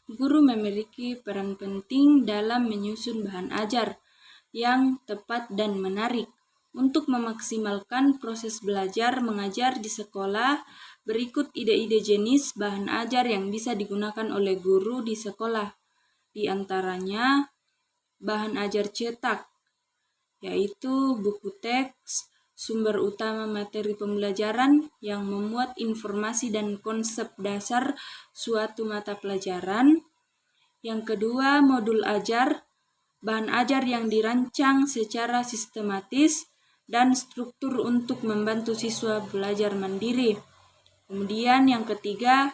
Guru memiliki peran penting dalam menyusun bahan ajar yang tepat dan menarik. Untuk memaksimalkan proses belajar mengajar di sekolah, berikut ide-ide jenis bahan ajar yang bisa digunakan oleh guru di sekolah. Di antaranya, bahan ajar cetak, yaitu buku teks, sumber utama materi pembelajaran yang memuat informasi dan konsep dasar suatu mata pelajaran. Yang kedua, modul ajar, bahan ajar yang dirancang secara sistematis dan struktur untuk membantu siswa belajar mandiri. Kemudian yang ketiga,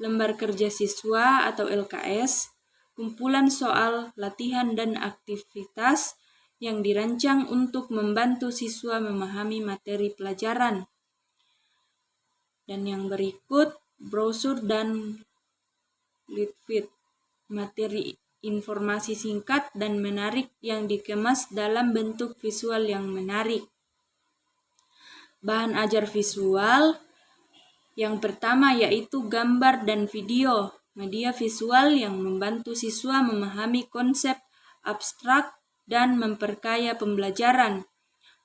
lembar kerja siswa atau LKS, kumpulan soal, latihan, dan aktivitas yang dirancang untuk membantu siswa memahami materi pelajaran. Dan yang berikut, brosur dan leaflet, materi informasi singkat dan menarik yang dikemas dalam bentuk visual yang menarik. Bahan ajar visual yang pertama yaitu gambar dan video, media visual yang membantu siswa memahami konsep abstrak dan memperkaya pembelajaran.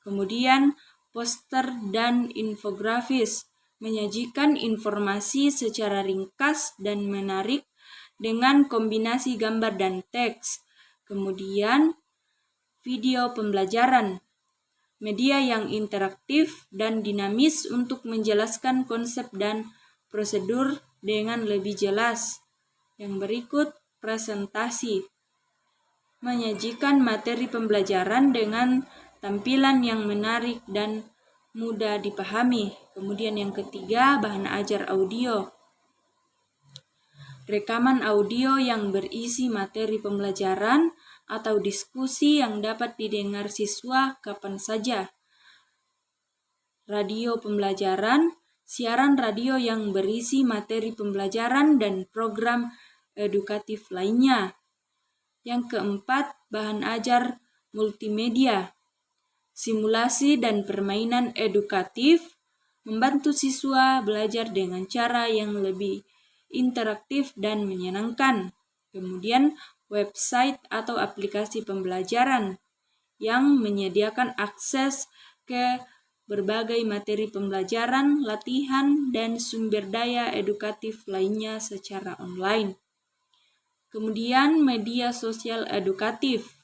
Kemudian poster dan infografis, menyajikan informasi secara ringkas dan menarik dengan kombinasi gambar dan teks. Kemudian video pembelajaran, media yang interaktif dan dinamis untuk menjelaskan konsep dan prosedur dengan lebih jelas. Yang berikut presentasi, menyajikan materi pembelajaran dengan tampilan yang menarik dan mudah dipahami. Kemudian yang ketiga, bahan ajar audio, rekaman audio yang berisi materi pembelajaran atau diskusi yang dapat didengar siswa kapan saja. Radio pembelajaran, siaran radio yang berisi materi pembelajaran dan program edukatif lainnya. Yang keempat, bahan ajar multimedia, simulasi dan permainan edukatif, membantu siswa belajar dengan cara yang lebih interaktif dan menyenangkan. Kemudian website atau aplikasi pembelajaran yang menyediakan akses ke berbagai materi pembelajaran, latihan, dan sumber daya edukatif lainnya secara online. Kemudian media sosial edukatif,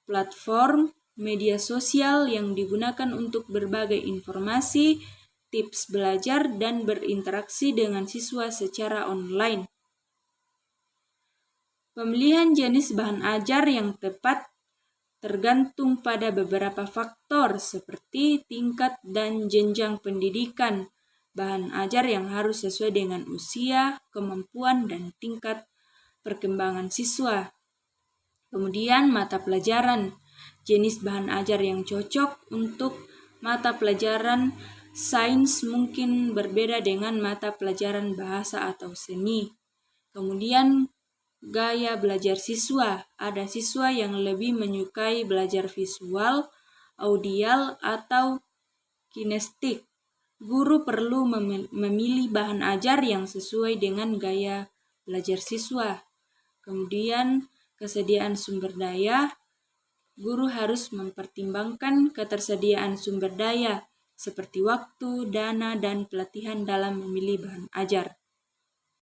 platform media sosial yang digunakan untuk berbagai informasi, tips belajar, dan berinteraksi dengan siswa secara online. Pemilihan jenis bahan ajar yang tepat tergantung pada beberapa faktor seperti tingkat dan jenjang pendidikan. Bahan ajar yang harus sesuai dengan usia, kemampuan, dan tingkat perkembangan siswa. Kemudian mata pelajaran, jenis bahan ajar yang cocok untuk mata pelajaran sains mungkin berbeda dengan mata pelajaran bahasa atau seni. Kemudian gaya belajar siswa, ada siswa yang lebih menyukai belajar visual, audial, atau kinestik. Guru perlu memilih bahan ajar yang sesuai dengan gaya belajar siswa. Kemudian kesediaan sumber daya, guru harus mempertimbangkan ketersediaan sumber daya seperti waktu, dana, dan pelatihan dalam memilih bahan ajar.